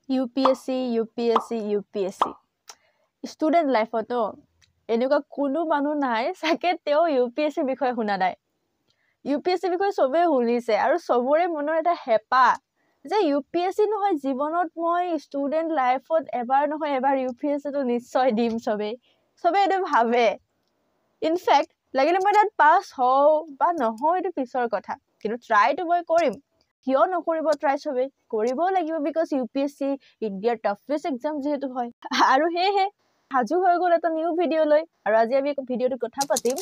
UPSC student লাইফতো এনেকুৱা কোনো মানুহ নাই চাগে তেওঁ UPSC বিষয়ে শুনা নাই UPSC বিষয়ে চবে শুনিছে আৰু চবৰে মনৰ এটা হেঁপাহ যে UPSC নহয় জীৱনত মই ষ্টুডেণ্ট লাইফত এবাৰ নহয় এবাৰ UPSCটো নিশ্চয় দিম চবে এইটো ভাবে ইনফেক্ট লাগিলে মই তাত পাছ হওঁ বা নহওঁ এইটো পিছৰ কথা কিন্তু ট্ৰাইটো মই কৰিম কিয় নকৰিব ট্ৰাই চবে কৰিবও লাগিব বিকজ UPSC ইণ্ডিয়াৰ টাফেষ্ট এক্সাম যেহেতু হয় আৰু সেয়েহে সাজু হৈ গ'ল এটা নিউ ভিডিঅ' লৈ আৰু আজি আমি ভিডিঅ'টো কথা পাতিম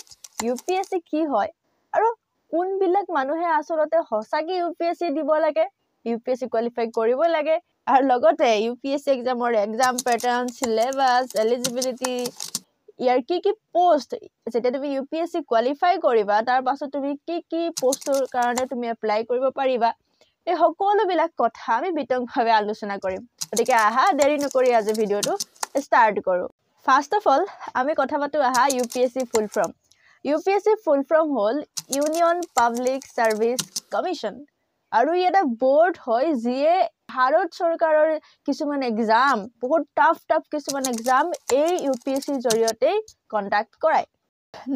UPSC কি হয় আৰু কোনবিলাক মানুহে আচলতে সঁচাকৈ UPSC দিব লাগে UPSC কোৱালিফাই কৰিব লাগে আৰু লগতে UPSC এক্সামৰ এক্সাম পেটাৰ্ণ চিলেবাছ এলিজিবিলিটি ইয়াৰ কি পোষ্ট যেতিয়া তুমি UPSC কোৱালিফাই কৰিবা তাৰ পাছত তুমি কি পোষ্টৰ কাৰণে তুমি এপ্লাই কৰিব পাৰিবা এই সকলোবিলাক কথা আমি বিতংভাৱে আলোচনা কৰিম গতিকে আহা দেৰি নকৰি আজি ভিডিঅ'টো ষ্টাৰ্ট কৰোঁ ফাৰ্ষ্ট অফ অল আমি কথা পাতোঁ আহা UPSC ফুল ফৰ্ম UPSC ফুল ফৰ্ম হ'ল ইউনিয়ন পাব্লিক ছাৰ্ভিচ কমিশ্যন আৰু ই এটা বৰ্ড হয় যিয়ে ভাৰত চৰকাৰৰ কিছুমান এক্সাম বহুত টাফ কিছুমান এক্সাম এই UPSCৰ জৰিয়তে কণ্ডাক্ট কৰায়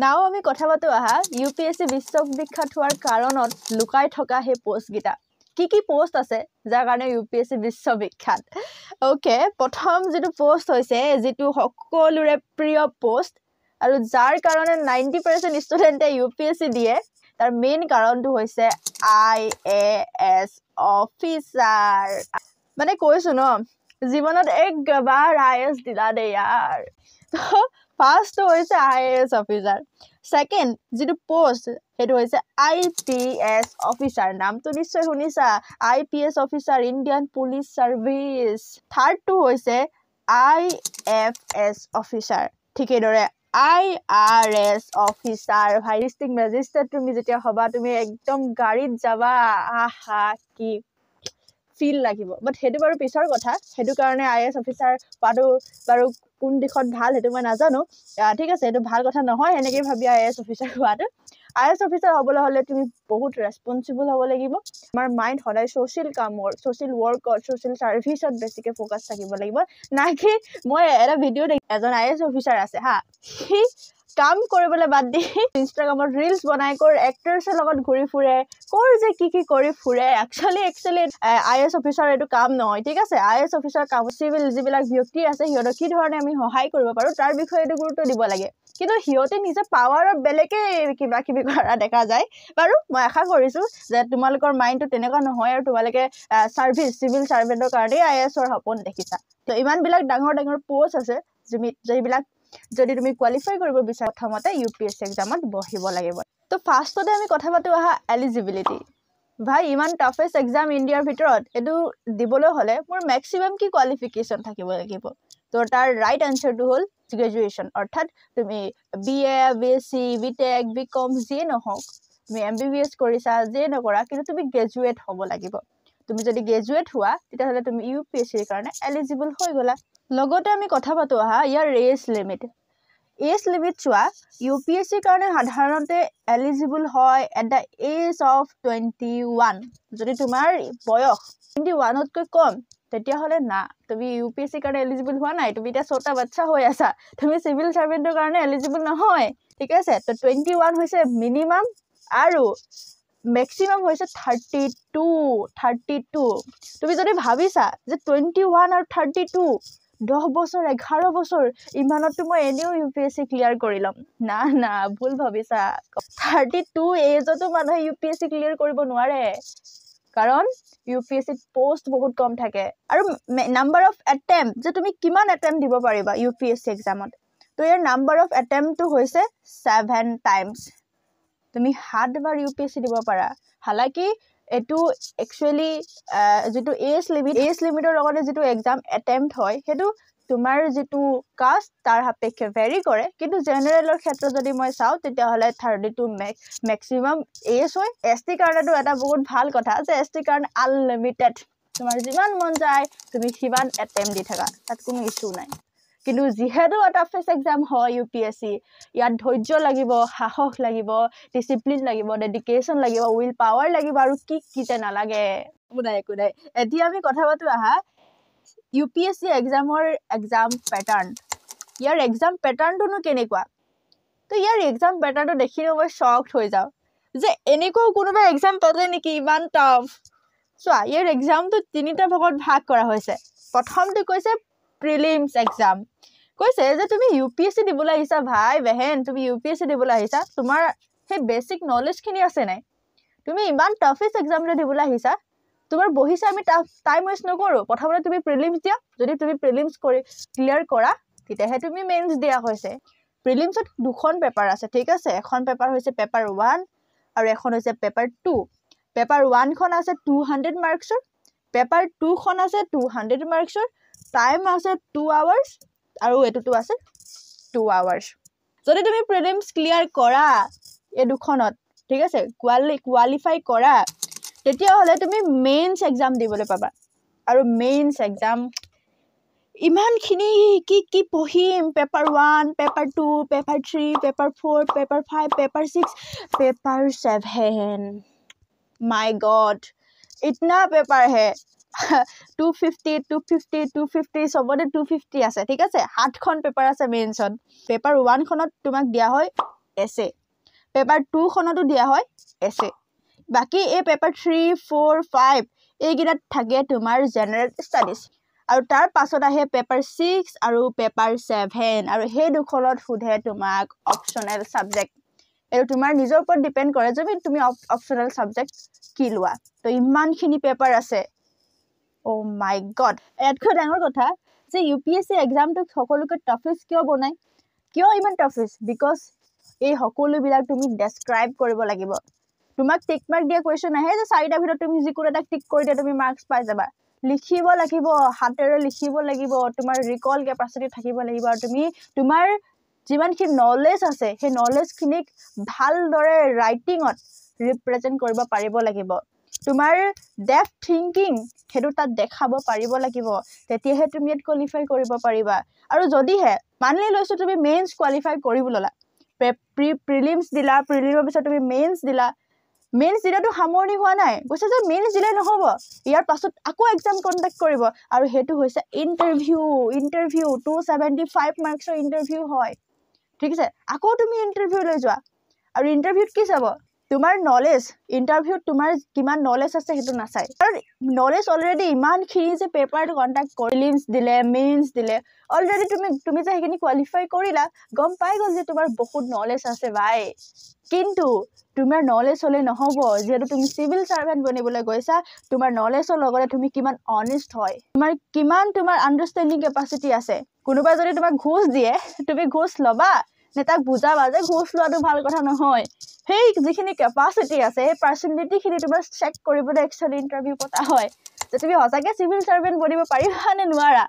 নাও আমি কথা পাতোঁ আহা UPSC বিশ্ববিখ্যাত হোৱাৰ কাৰণত লুকাই থকা সেই পোষ্টকেইটা কি পোষ্ট আছে যাৰ কাৰণে UPSC বিশ্ববিখ্যাত ওকে প্ৰথম যিটো পোষ্ট হৈছে যিটো সকলোৰে প্ৰিয় পোষ্ট আৰু যাৰ কাৰণে 90% ষ্টুডেণ্টে UPSC দিয়ে তাৰ মেইন কাৰণটো হৈছে IAS অফিচাৰ মানে কৈছো ন জীৱনত একবাৰ IAS দিলা দে ইয়াৰ ফাৰ্ষ্টটো হৈছে IAS অফিচাৰ সেকেন্ড যিটো পোষ্ট সেইটো হৈছে IPS অফিচাৰ নামটো নিশ্চয় শুনিছা IPS officer Indian police service থাৰ্ডটো হৈছে IFS অফিচাৰ ঠিক এইদৰে IRS অফিচাৰ ভাই ডিস্ট্ৰিক্ট মেজিষ্ট্ৰেট তুমি যেতিয়া হবা তুমি একদম গাড়ীত যাবা আহা কি ফিল লাগিব বাট সেইটো বাৰু পিছৰ কথা সেইটো কাৰণে IAS অফিচাৰ পাৰো বাৰু কোন দিশত ভাল সেইটো মই নাজানো ঠিক আছে এইটো ভাল কথা নহয় এনেকৈ ভাবি IAS অফিচাৰ হোৱাটো IAS অফিচাৰ হ'বলৈ হ'লে তুমি বহুত ৰেছপন্সিবল হ'ব লাগিব আমাৰ মাইণ্ড সদায় ছ'চিয়েল কামৰ ছ'চিয়েল ৱৰ্কত ছ'চিয়েল ছাৰ্ভিচত বেছিকৈ ফ'কাছ থাকিব লাগিব নাকি মই এটা ভিডিঅ' দেখি এজন IAS অফিচাৰ আছে হা সি কাম কৰিবলৈ বাদ দি ইনষ্টাগ্ৰামত ৰিলছ বনাই এক্টৰছৰ লগত ঘূৰি ফুৰে যে কি কৰি ফুৰে একচুৱেলি IAS অফিচাৰ এইটো কাম নহয় ঠিক আছে IAS অফিচাৰ কাম চিভিল যিবিলাক ব্যক্তি আছে সিহঁতক কি ধৰণে আমি সহায় কৰিব পাৰোঁ তাৰ বিষয়ে এইটো গুৰুত্ব দিব লাগে কিন্তু সিহঁতে নিজে পাৱাৰত বেলেগে কিবা কৰা দেখা যায় বাৰু মই আশা কৰিছোঁ যে তোমালোকৰ মাইণ্ডটো তেনেকুৱা নহয় আৰু তোমালোকে ছাৰ্ভিচ চিভিল ছাৰ্ভেণ্টৰ কাৰণেই IASৰ সপোন দেখিছা তো ইমানবিলাক ডাঙৰ পোষ্ট আছে যিবিলাক যদি তুমি কোৱালিফাই কৰিব বিচাৰা প্ৰথমতে UPSC এক্সামত বহিব লাগিব তো ফাৰ্ষ্টতে আমি কথা পাতোঁ আহা এলিজিবিলিটি ভাই ইমান টাফেষ্ট এক্সাম ইণ্ডিয়াৰ ভিতৰত এইটো দিবলৈ হ'লে মোৰ মেক্সিমাম কি কোৱালিফিকেশ্যন থাকিব লাগিব তো তাৰ ৰাইট এনচাৰটো হ'ল গ্ৰেজুৱেশ্যন অৰ্থাৎ তুমি BA BSc BTech BCom যিয়ে নহওক তুমি MBBS কৰিছা যিয়ে নকৰা কিন্তু তুমি গ্ৰেজুৱেট হ'ব লাগিব তুমি যদি গ্ৰেজুৱেট হোৱা তেতিয়াহ'লে তুমি UPSCৰ কাৰণে এলিজিবল হৈ গ'লা লগতে আমি কথা পাতোঁ আহা ইয়াৰ এজ লিমিট চোৱা UPSCৰ কাৰণে সাধাৰণতে এলিজিবল হয় এট দ্য এজ অফ 21 যদি তোমাৰ বয়স 21তকৈ কম তেতিয়াহ'লে না তুমি UPSCৰ কাৰণে এলিজিবল হোৱা নাই তুমি এতিয়া ছোটা বাচ্চা হৈ আছা তুমি চিভিল ছাৰ্ভেণ্টৰ কাৰণে এলিজিবল নহয় ঠিক আছে তো 21 হৈছে মিনিমাম আৰু মেক্সিমাম হৈছে 32 তুমি যদি ভাবিছা যে 21 আৰু 32 10 বছৰ 11 বছৰ ইমানতো মই এনেও UPSC ক্লিয়াৰ কৰি ল'ম না ভুল ভাবিছা 32 এজতো মানুহে UPSC ক্লিয়াৰ কৰিব নোৱাৰে কাৰণ UPSCত পোষ্ট বহুত কম থাকে আৰু নাম্বাৰ অফ এটেম্প যে তুমি কিমান এটেম্প দিব পাৰিবা UPSC এক্সামত তো ইয়াৰ নাম্বাৰ অফ এটেম্পটো হৈছে 7 টাইমছ তুমি 7 বাৰ UPSC দিব পাৰা হালাকি এটো একচুয়ালি যেটো এজ লিমিটৰ লগতে যেটো এক্সাম এটেম্প্ট হয় হেতু তোমাৰ যেটো কাষ্ট তাৰ সাপেক্ষে ভেৰি কৰে কিন্তু জেনাৰেলৰ ক্ষেত্ৰত যদি মই চাও তেতিয়া হলে 32 ম্যাক্সিমাম এজ হয় এসটি কাৰণেটো এটা বহুত ভাল কথা যে এসটি কাৰণ আনলিমিটেড তোমাৰ যিমান মন যায় তুমি সিমান এটেম্প্ট দি থাকা তাত কোনো ইস্যু নাই কিন্তু যিহেতু এটা টাফেষ্ট এক্সাম হয় UPSC ইয়াত ধৈৰ্য লাগিব সাহস লাগিব ডিসিপ্লিন লাগিব ডেডিকেশন লাগিব উইল পাৱাৰ লাগিব আৰু কি কিতে নালাগে কোনাই এতিয়া আমি কথা পাতো আহা UPSC এক্সামৰ এক্সাম পেটাৰ্ণ ইয়াৰ এক্সাম পেটাৰ্ণটোনো কেনেকুৱা তো ইয়াৰ এক্সাম পেটাৰ্ণটো দেখিলে মই শ্বকড হৈ যাওঁ যে এনেকুৱাও কোনোবা এক্সাম পালে নেকি ইমান টাফ চোৱা ইয়াৰ এক্সামটো তিনিটা ভাগত ভাগ কৰা হৈছে প্ৰথমটো কৈছে প্ৰিলিমছ এক্সাম কৈছে যে তুমি UPSC দিবলৈ আহিছা ভাই বেহেন তুমি UPSC দিবলৈ আহিছা তোমাৰ সেই বেছিক নলেজখিনি আছে নাই তুমি ইমান টাফেষ্ট এক্সামলৈ দিবলৈ আহিছা তোমাৰ বহিছে আমি টাইম ৱেষ্ট নকৰোঁ প্ৰথমতে তুমি প্ৰিলিমছ দিয়া যদি তুমি প্ৰিলিমছ কৰি ক্লিয়াৰ কৰা তেতিয়াহে তুমি মেইনছ দিয়া হৈছে প্ৰিলিমছত দুখন পেপাৰ আছে ঠিক আছে এখন পেপাৰ হৈছে পেপাৰ 1 আৰু এখন হৈছে পেপাৰ 2 পেপাৰ 1 খন আছে 200 মাৰ্কছৰ পেপাৰ 2 খন আছে 200 মাৰ্কছৰ টাইম আছে 2 আৱাৰ্ছ আৰু এটোটো আছে 2 আৱাৰ্ছ যদি তুমি প্ৰিলিমছ ক্লিয়াৰ কৰা এই দুখনত ঠিক আছে কোৱালিফাই কৰা তেতিয়াহ'লে তুমি মেইনছ এক্সাম দিবলৈ পাবা আৰু মেইনছ এক্সাম ইমানখিনি কি পঢ়িম paper 1 paper 2 paper 3 paper 4 paper 5 paper 6 paper 7 my God इतना पेपर है 250 सबते 250 আছে ঠিক আছে 8খন পেপাৰ আছে মেইনছত পেপাৰ 1 খনত তোমাক দিয়া হয় এছে পেপাৰ 2 খনতো দিয়া হয় এছে বাকি এই পেপাৰ 3 4 5 এইগিটাত থাকে তোমাৰ জেনাৰেল ষ্টাডিজ আৰু তাৰ পাছত আহে পেপাৰ 6 আৰু পেপাৰ 7 আৰু সেই দুখনত সুধে তোমাক অপচনেল সাবজেক্ট এটো তোমাৰ নিজৰ ওপৰত ডিপেন্ড কৰে যে তুমি অপচনেল সাবজেক্ট কি লোৱা তো ইমানখিনি পেপাৰ আছে ও মাই গড এতকৈ ডাঙৰ কথা যে UPSC এক্সামটো সকলোকে টাফেষ্ট কিয় বনায় কিয় ইমান টাফেষ্ট বিকজ এই সকলোবিলাক তুমি ডেসক্ৰাইব কৰিব লাগিব তোমাক টিক মাৰ্ক দিয়া কোৱেশ্চন আহে যে চাৰিটা ভিতৰত তুমি যিকোনো এটা টিক কৰি দিয়া তুমি মাৰ্কছ পাই যাবা লিখিব লাগিব হাতেৰে লিখিব লাগিব তোমাৰ ৰিকল কেপাচিটি থাকিব লাগিব আৰু তুমি তোমাৰ যিমানখিনি নলেজ আছে সেই নলেজখিনিক ভালদৰে ৰাইটিঙত ৰিপ্ৰেজেন্ট কৰিব পাৰিব লাগিব তোমাৰ ডেপথ থিংকিং হেতু তাত দেখাব পাৰিব লাগিব তেতিয়াহে তুমি ইয়াত কোৱালিফাই কৰিব পাৰিবা আৰু যদিহে মানলি লৈছো তুমি মেইনছ কোৱালিফাই কৰিব ললা প্ৰিলিমছ দিলা প্ৰিলিমৰ পিছত তুমি মেইনছ দিলা মেইনছ দিলাটো সামৰণি হোৱা নাই কৈছে যে মেইনছ দিলে নহব ইয়াৰ পাছত আকৌ এক্সাম কন্ডাক্ট কৰিব আৰু হেতু হৈছে ইন্টাৰভিউ 275 মাৰ্কছৰ ইন্টাৰভিউ হয় ঠিক আছে আকৌ তুমি ইন্টাৰভিউ লৈ যোৱা আৰু ইন্টাৰভিউত কি চাব তোমাৰ নলেজ ইন্টাৰভিউত তোমাৰ কিমান নলেজ আছে হেতু নাচাই কাৰণ নলেজ অলৰেডি ইমানখিনি যে পেপাৰটো কন্ডাক্ট প্ৰিলিমছ দিলে মেইনছ দিলে অলৰেডি তুমি যে হেখিনি কোৱালিফাই কৰিলা গম পাই গল যে তোমাৰ বহুত নলেজ আছে ভাই কিন্তু তোমাৰ নলেজ হলে নহব যেহেতু তুমি সিভিল সাৰ্ভেন্ট বনিবলৈ গৈছা তোমাৰ নলেজৰ লগতে তুমি কিমান অনেষ্ট হয় তোমাৰ আন্ডাৰষ্টেণ্ডিং কেপাচিটি আছে কোনোবা যদি তোমাক ঘুষ দিয়ে তুমি ঘুষ লবা নে তাক বুজাবা যে ঘুষ লোৱাটো ভাল কথা নহয় সেই যিখিনি কেপাচিটি আছে সেই পাৰ্সনেলিটিখিনি তোমাৰ চেক কৰিবলৈ এক্সট্ৰা ইন্টাৰভিউ পতা হয় যে তুমি সঁচাকে সিভিল সাৰ্ভেন্ট বনিব পাৰিবা নে নোৱাৰা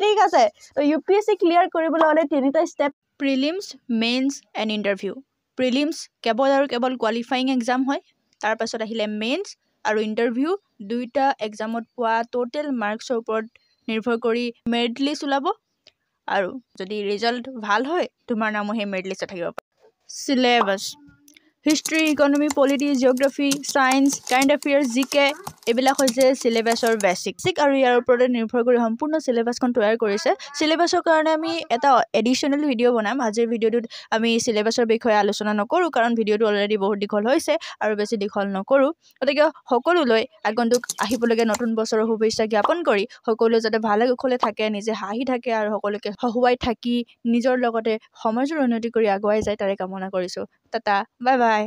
ঠিক আছে তো UPSC ক্লিয়াৰ কৰিবলৈ হলে তিনিটা step prelims mains and interview prelims কেৱল আৰু কেৱল কোৱালিফাইং এক্সাম হয় তাৰ পাছত আহিলে মেইনছ আৰু ইন্টাৰভিউ দুইটা এক্সামত পোৱা টোটেল মাৰ্কছৰ ওপৰত নিৰ্ভৰ কৰি মেৰিট লিষ্ট ওলাব আৰু যদি ৰিজাল্ট ভাল হয় তোমাৰ নামো সেই মেৰিট লিষ্টত থাকিব syllabus history economy polity geography science current affairs জিকে এইবিলাক হৈছে সিলেবাছৰ বেছিক আৰু ইয়াৰ ওপৰতে নিৰ্ভৰ কৰি সম্পূৰ্ণ সিলেবাছখন তৈয়াৰ কৰিছে সিলেবাছৰ কাৰণে আমি এটা এডিশ্যনেল ভিডিঅ' বনাম আজিৰ ভিডিঅ'টোত আমি সিলেবাছৰ বিষয়ে আলোচনা নকৰোঁ কাৰণ ভিডিঅ'টো অলৰেডি বহুত দীঘল হৈছে আৰু বেছি দীঘল নকৰোঁ গতিকে সকলোলৈ আগন্তুক আহিবলগীয়া নতুন বছৰৰ শুভেচ্ছা জ্ঞাপন কৰি সকলো যাতে ভালে কুশলে থাকে নিজে হাঁহি থাকে আৰু সকলোকে হহুৱাই থাকি নিজৰ লগতে সমাজৰ উন্নতি কৰি আগুৱাই যায় তাৰে কামনা কৰিছোঁ টাটা বাই বাই